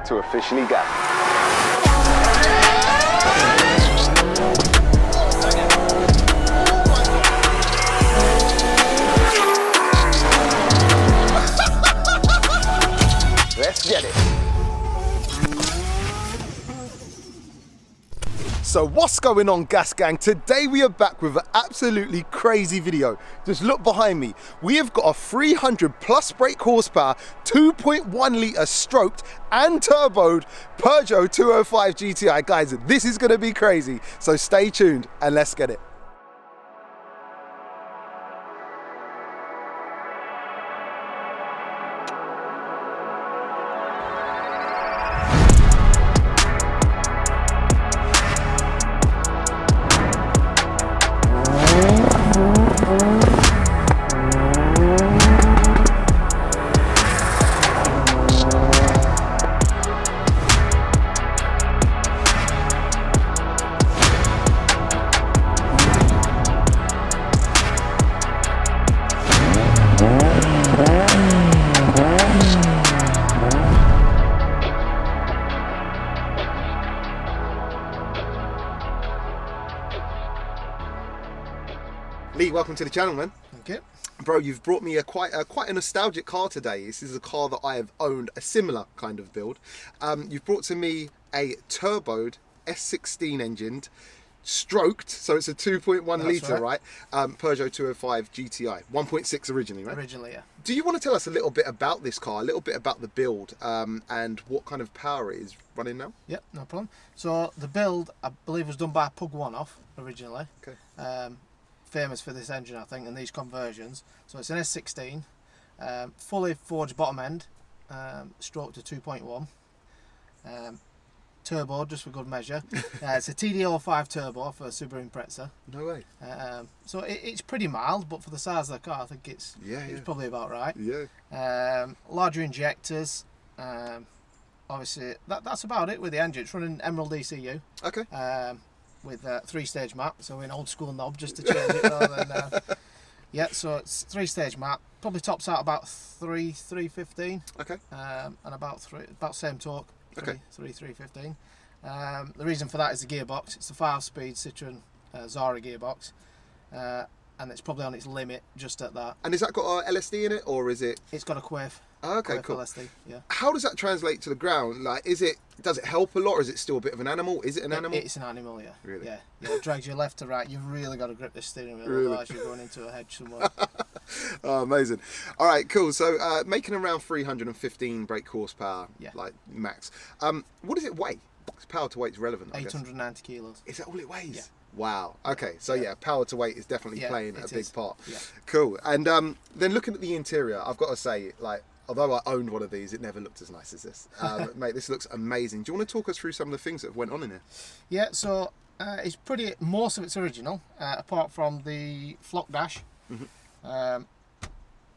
to officially gas. Let's get it. So what's going on, Gas Gang? Today we are back with an absolutely crazy video. Just look behind me. We have got a 300 plus brake horsepower, 2.1 litre stroked and turboed Peugeot 205 GTI. Guys, this is gonna be crazy. So stay tuned and let's get it. Lee, welcome to the channel, man. Thank you. Bro, you've brought me quite a nostalgic car today. This is a car that I have owned, a similar kind of build. You've brought to me a turboed S16 engined, stroked, so it's a 2.1 litre, right? Peugeot 205 GTI, 1.6 originally, right? Originally, yeah. Do you want to tell us a little bit about this car, a little bit about the build, and what kind of power it is running now? Yep, no problem. So the build, I believe, was done by Pug One Off originally. Okay. Famous for this engine, I think, and these conversions. So it's an S16, fully forged bottom end, stroke to 2.1, turbo just for good measure. It's a TD05 turbo for a Subaru Impreza. No way. So it's pretty mild, but for the size of the car, I think it's probably about right. Yeah. Larger injectors. Obviously, that's about it with the engine. It's running Emerald ECU. Okay. With a 3-stage map, so in old school knob just to change it rather than yeah, so it's 3-stage map, probably tops out about 315. Okay. And about same torque. Okay. 315. The reason for that is the gearbox. It's a 5-speed Citroen Zara gearbox, and it's probably on its limit just at that. And has that got a LSD in it, or is it? It's got a Quaife. Oh, okay, Quaife cool. LSD, yeah. How does that translate to the ground? Like, does it help a lot, or is it still a bit of an animal? Is it an animal? It's an animal, yeah. Really? Yeah. It drags you left to right. You've really got to grip this steering wheel, Really? otherwise you're going into a hedge somewhere. Oh, amazing. All right, cool. So making around 315 brake horsepower, Yeah. like max. What does it weigh? Power to weight is relevant, I guess. 890 kilos. Is that all it weighs? Yeah. Wow. Okay. So yeah, power to weight is definitely playing a big part. Yeah. Cool. And then looking at the interior, I've got to say, like, although I owned one of these, it never looked as nice as this. Mate, this looks amazing. Do you want to talk us through some of the things that went on in here? Yeah. So it's most of it's original, apart from the flock dash,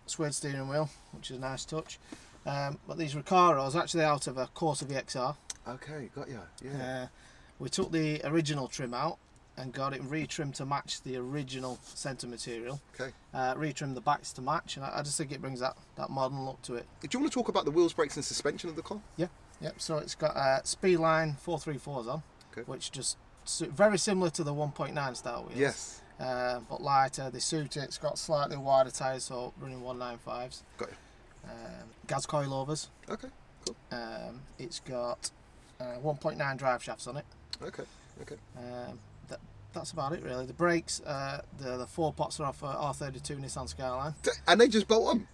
suede steering wheel, which is a nice touch. But these Recaros are actually out of a Corsa VXR. Okay, got you. Yeah. We took the original trim out and got it retrimmed to match the original centre material. Okay. Retrimmed the backs to match, and I just think it brings that modern look to it. Do you want to talk about the wheels, brakes, and suspension of the car? Yeah. Yep. So it's got Speedline 434s on, which just very similar to the 1.9 style wheels. Yes. But lighter. They suit it. It's got slightly wider tyres, so running 195s. Got you. Gas coilovers. Okay. Cool. It's got 1.9 drive shafts on it. Okay. That's about it really. The brakes, the 4 pots are off R32 Nissan Skyline. And they just bolt on?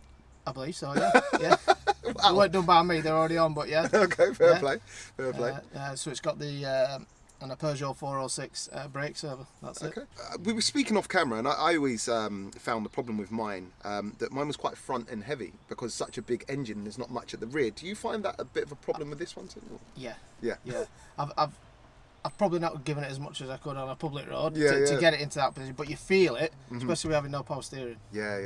I believe so, yeah. Yeah. Wow. They weren't done by me, they're already on, but yeah. Okay, fair play. Fair play. So it's got the and a Peugeot 406 brake servo. That's it. Okay. We were speaking off camera, and I always found the problem with mine, that mine was quite front and heavy because such a big engine, there's not much at the rear. Do you find that a bit of a problem with this one too? Yeah. Yeah. Yeah. I've probably not given it as much as I could on a public road Yeah, to get it into that position, but you feel it, especially with having no power steering. Yeah.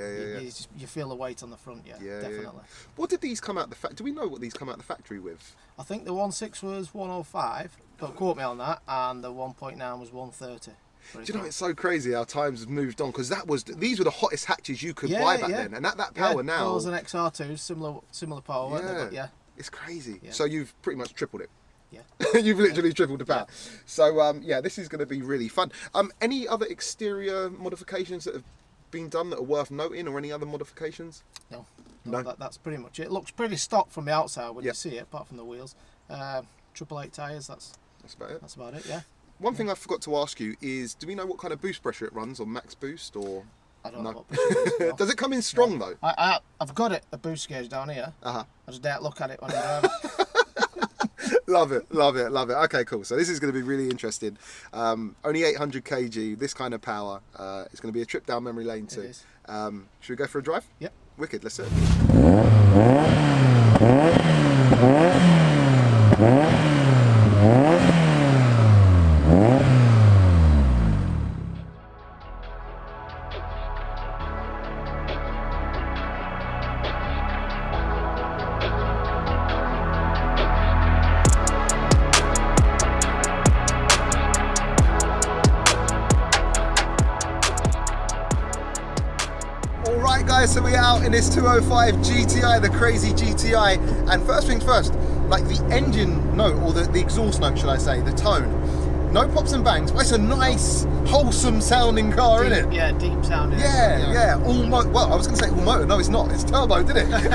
You feel the weight on the front, definitely. Yeah. What did these come out the factory? Do we know what these come out the factory with? I think the 1.6 was 105, don't quote me on that, and the 1.9 was 130. Do you know, it's so crazy how times have moved on, because these were the hottest hatches you could buy back then, and at that power now. Those and XR2s, similar power, weren't they? But It's crazy. Yeah. So you've pretty much tripled it. Yeah. You've literally tripled the power. So yeah, this is going to be really fun. Any other exterior modifications that have been done that are worth noting, or any other modifications? No. That's pretty much it. It looks pretty stock from the outside when Yeah. you see it, apart from the wheels. 888 tyres. That's about it. That's about it. Yeah. One thing I forgot to ask you is, do we know what kind of boost pressure it runs, or max boost, or? I don't No. know what pressure it is, no. Does it come in strong though? I've got it, a boost gauge down here. Uh-huh. I just don't look at it when I'm driving. Love it, love it, love it. Okay, cool. So this is going to be really interesting. Only 800 kg, this kind of power. It's going to be a trip down memory lane too. It is. Should we go for a drive? Yep. Wicked, let's do it. Alright guys, so we're out in this 205 GTI, the crazy GTI, and first things first, like the engine note, or the exhaust note should I say, the tone, no pops and bangs, but it's a nice, wholesome sounding car, Deep, isn't it? yeah, deep sounding. Yeah, all motor. Well, I was going to say all motor. No, it's not. It's turbo, didn't it?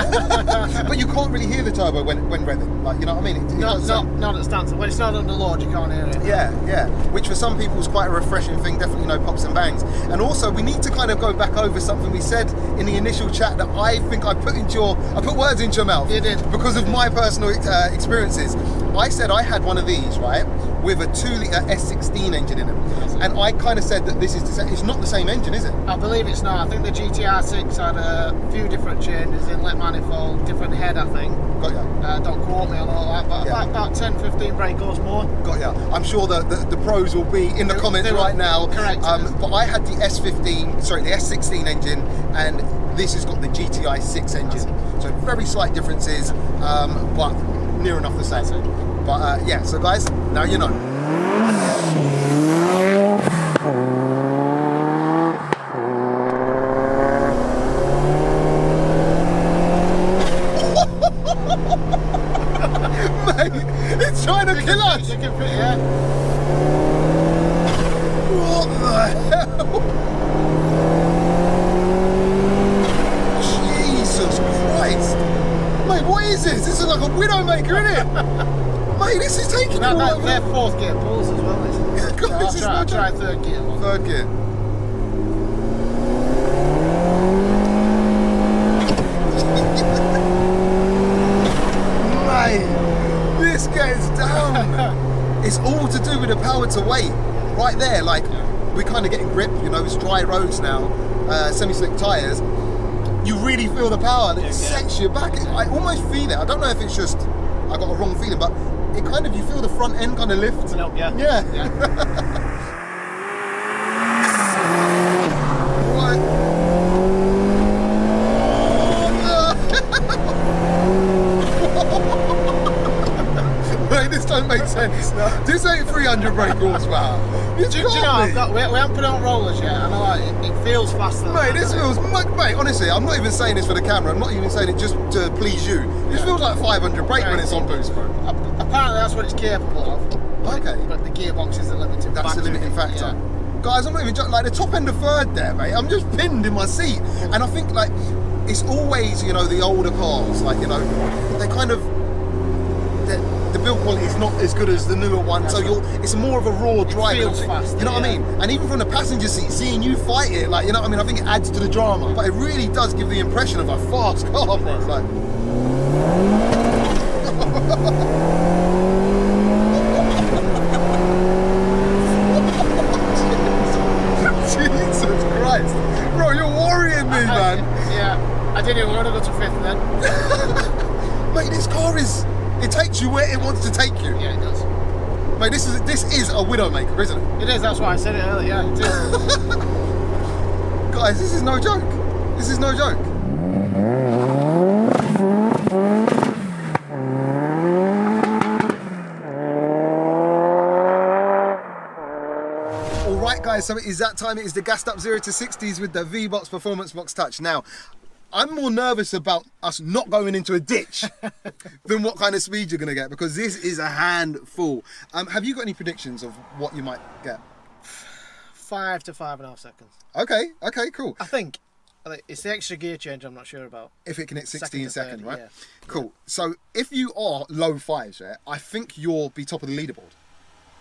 But you can't really hear the turbo when revving. Like, you know what I mean? Not at the standstill. When it's not under load, you can't hear it. Yeah. Which for some people is quite a refreshing thing. Definitely no pops and bangs. And also, we need to kind of go back over something we said in the initial chat that I think I put words into your mouth. You did. Because of my personal experiences. I said I had one of these, right, with a 2-litre S16 engine in it. And I kind of said that this is it's not the same engine, is it? I believe it's not. I think the GTR 6 had a few different changes, inlet manifold, different head, I think. Got ya. Don't quote me on all that, but Yeah. about 10-15 brake horse more. Got ya. I'm sure that the pros will be in the comments they will. right now. Correct. But I had the the S16 engine, and this has got the GTI 6 engine. So very slight differences, but near enough the same. But yeah, so guys, now you know. Mate, it's trying to kill us! Yeah. What the hell? Jesus Christ! Mate, what is this? This is like a Widowmaker, isn't it? Mate, this is taking you all over. They're fourth gear pulls as well. Guys, So I'll try third gear. Third gear. Mate, this gets down. It's all to do with the power to weight. Right there, like, we're kind of getting grip, you know, it's dry roads now, semi-slick tyres. You really feel the power, and it sets you back. I almost feel it. I don't know if it's just, I got a wrong feeling, but it kind of, you feel the front end kind of lift. Yeah. What? Mate, this don't make sense. This ain't 300 brake horsepower. Do you know, we haven't put it on rollers yet, and it feels faster. Mate, this feels, mate, honestly, I'm not even saying this for the camera, I'm not even saying it just to please you. This feels like 500 brake when it's on boost, bro. Apparently that's what it's capable of. Okay. But the gearbox is a limiting factor. That's the limiting factor. Guys, I'm not even joking, like the top end of third there, mate, I'm just pinned in my seat. And I think, like, it's always, you know, the older cars, like, you know, they kind of, the build quality is not as good as the newer one, so it's more of a raw drive. Feels faster, you know what I mean? And even from the passenger seat, seeing you fight it, like, you know what I mean? I think it adds to the drama, but it really does give the impression of a fast car, bro. Like, Jesus Christ, bro, you're worrying me, man. Yeah, I didn't even want to go to fifth then. Mate, this car is, it takes you where it wants to take you. Yeah, it does. Mate, this is a Widowmaker, isn't it? It is, that's why I said it earlier, yeah, it is. Guys, this is no joke. This is no joke. Alright guys, so it is that time. It is the gassed up 0 to 60s with the V-Box Performance Box Touch. Now, I'm more nervous about us not going into a ditch than what kind of speed you're going to get, because this is a handful. Have you got any predictions of what you might get? 5 to 5.5 seconds. Okay, cool. I think it's the extra gear change I'm not sure about. If it can hit 16 seconds, right? Yeah. Cool. So if you are low fives, yeah, I think you'll be top of the leaderboard.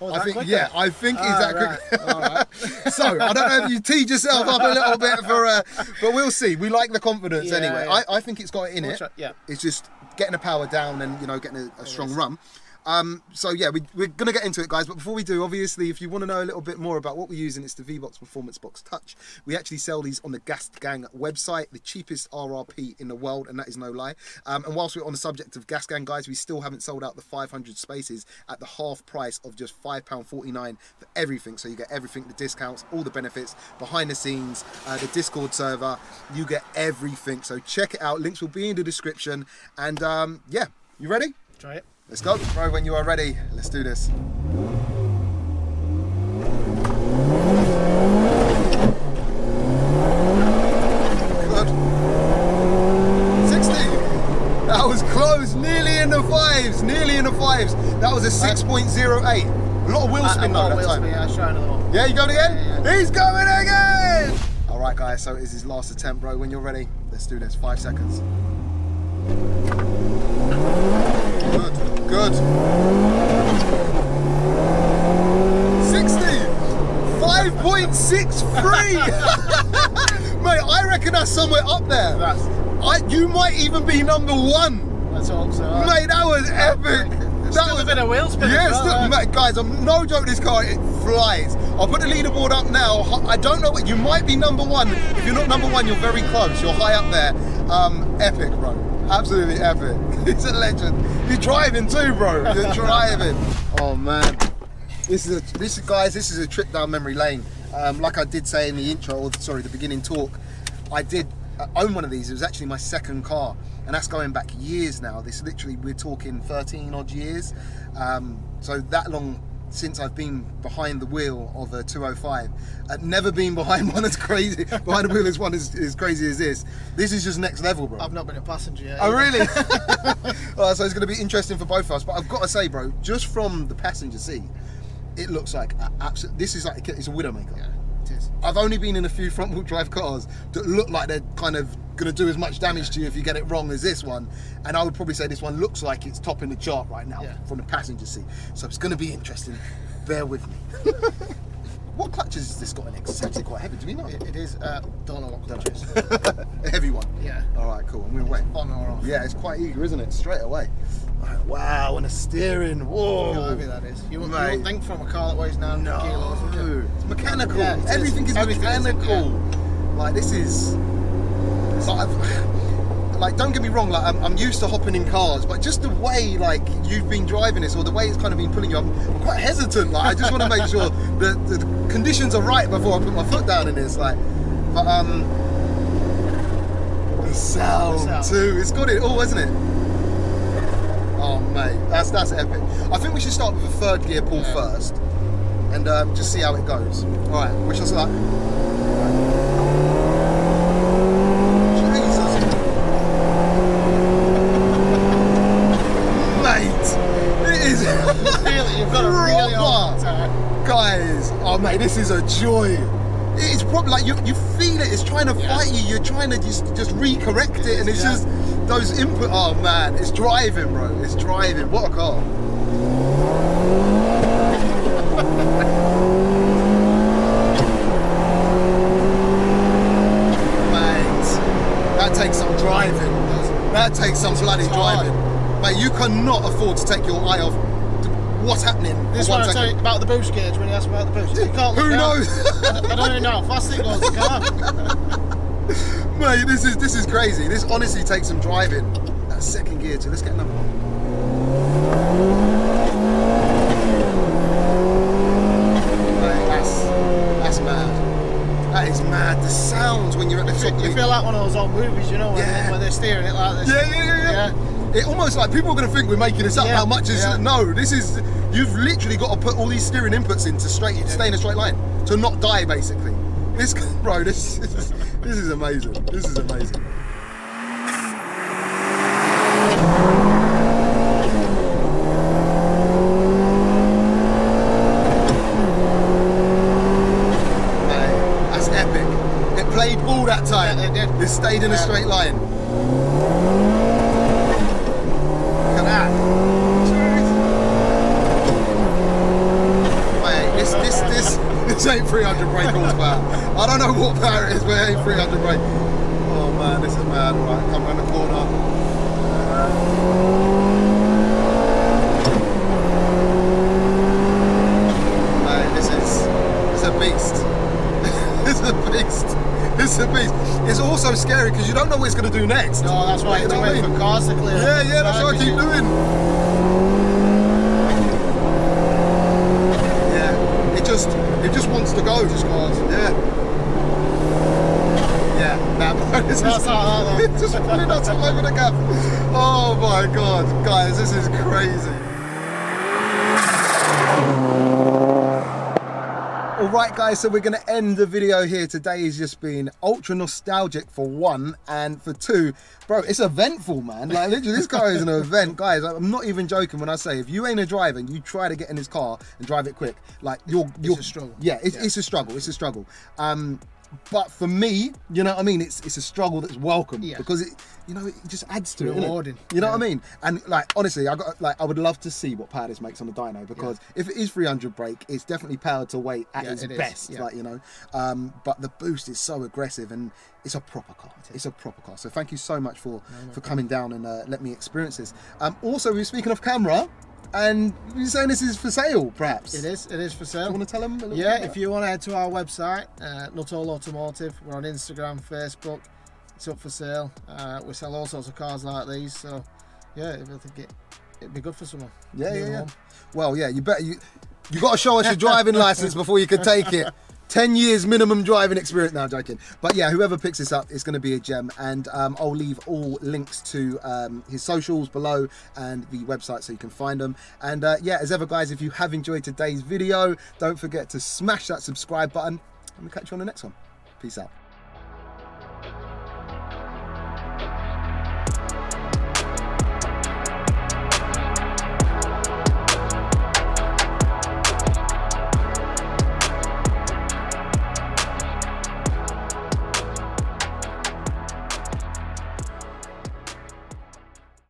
Oh, I think, quicker? yeah, I think is that quick. All right. So I don't know if you teed yourself up a little bit but we'll see. We like the confidence anyway. Yeah. I think it's got it in it. Yeah. It's just getting the power down and getting a strong run. So yeah, we're gonna get into it, guys. But before we do, obviously, if you want to know a little bit more about what we're using, it's the V-Box Performance Box Touch. We actually sell these on the Gas Gang website, the cheapest RRP in the world, and that is no lie. And whilst we're on the subject of Gas Gang, guys, we still haven't sold out the 500 spaces at the half price of just £5.49 for everything. So you get everything, the discounts, all the benefits, behind the scenes, the Discord server. You get everything. So check it out. Links will be in the description. And yeah, you ready? Try it. Let's go. Bro, when you are ready, let's do this. Good. 60. That was close, nearly in the fives, That was a 6.08. A lot of wheel spin though that time. Yeah, try another one. Yeah, you going again? Yeah. He's going again! All right, guys, so it is his last attempt, bro. When you're ready, let's do this. 5 seconds. Good. 60. 5.63. Mate, I reckon that's somewhere up there. You might even be number 1. Let's hope so. Mate, that was epic. That was a bit of wheel spin. Yeah, mate, guys, I'm no joke. This car, it flies. I'll put the leaderboard up now. I don't know what you might be number 1. If you're not number 1, you're very close. You're high up there. Epic, bro. Absolutely epic. He's a legend. You're driving too, bro. You're driving. Oh man, this is a trip down memory lane. Like I did say in the intro, or sorry, the beginning talk, I did own one of these. It was actually my second car, and that's going back years now. This literally, we're talking 13 odd years. So that long since I've been behind the wheel of a 205. I've never been behind one as crazy, behind the wheel as one as crazy as this. This is just next level, bro. I've not been a passenger yet. Oh, really? So it's going to be interesting for both of us. But I've got to say, bro, just from the passenger seat, it looks like this is like, it's a Widowmaker. Yeah, it is. I've only been in a few front-wheel drive cars that look like they're kind of going to do as much damage to you if you get it wrong as this one, and I would probably say this one looks like it's topping the chart right now from the passenger seat. So it's going to be interesting. Bear with me. What clutches has this got in it? 'Cause it's actually quite heavy. Do we know? It is. Don't know what clutches. A heavy one. Yeah. All right, cool. I'm going to wait. On or off. Yeah, it's quite eager, isn't it? Straight away. Right, wow, and a steering. Whoa. How heavy that is. You wouldn't think from a car that weighs 900 kilos, would you? It's mechanical. Yeah, it is. Everything is mechanical. Like, this is... Like, don't get me wrong, like I'm used to hopping in cars, but just the way like you've been driving this, or the way it's kind of been pulling you up, I'm quite hesitant. Like, I just want to make sure that the conditions are right before I put my foot down in this. Like, but the sound too, it's got it all, hasn't it? Oh mate, that's epic. I think we should start with a third gear pull first, and just see how it goes. All right, wish us luck. You've got a really hard time. Guys, oh mate, this is a joy. It's probably like you feel it. It's trying to fight you. You're trying to just recorrect it, and it's just those input. Oh man, it's driving, bro. It's driving. What a car. Mate, that takes some driving. That takes some bloody driving. Mate, you cannot afford to take your eye off what's happening. This one I tell you about the boost gauge when you ask about the boost. You can't look Who down. knows? I don't even know how fast it goes. Mate, this is crazy. This honestly takes some driving. That second gear too. Let's get another one. Mate, that's mad. That is mad. The sounds when you're at the top. You feel like one of those old movies, you know, when they're steering it like this. Yeah. It almost like people are going to think we're making this up. How much is no? This is, you've literally got to put all these steering inputs in to stay in a straight line to not die basically. This, bro, this is amazing. This is amazing. It stayed in a straight line. Look at that. This ain't 300 brake horsepower. I don't know what power it is, but it ain't 300 brake. Oh man, this is mad. Right, come around the corner. Man, it's a beast. It's a beast. It's a beast. It's also scary because you don't know what it's going to do next. No, that's why you have to wait for cars to clear. Yeah, that's what I keep doing. It just wants to go. Just goes. Yeah. Yeah. That it's just pulling us all over the gap. Oh my god, guys, this is crazy. Alright guys, so we're going to end the video here. Today has just been ultra nostalgic for one, and for two, bro, it's eventful, man. Like literally, this car is an event. Guys, I'm not even joking when I say, if you ain't a driver and you try to get in this car and drive it quick, like it's a struggle. Yeah, it's a struggle. It's a struggle. But for me, you know what I mean, it's a struggle that's welcome, because it just adds to it. Rewarding. You know what I mean? And like honestly, I would love to see what power this makes on the dyno, because if it is 300 brake, it's definitely power to weight at its best. Like, you know, but the boost is so aggressive, and it's a proper car. It's a proper car. So thank you so much for coming down and let me experience this. Also, we were speaking off camera, and you're saying this is for sale, perhaps? It is for sale. Do you want to tell them a little bit Yeah, about if you want to head to our website, Nuttall Automotive, we're on Instagram, Facebook, it's up for sale. We sell all sorts of cars like these, so yeah, I think it'd be good for someone. Yeah. Well, yeah, you got to show us your driving license before you can take it. 10 years minimum driving experience. No, I'm joking. But yeah, whoever picks this up, it's going to be a gem. And I'll leave all links to his socials below and the website so you can find them. And yeah, as ever, guys, if you have enjoyed today's video, don't forget to smash that subscribe button. And we'll catch you on the next one. Peace out.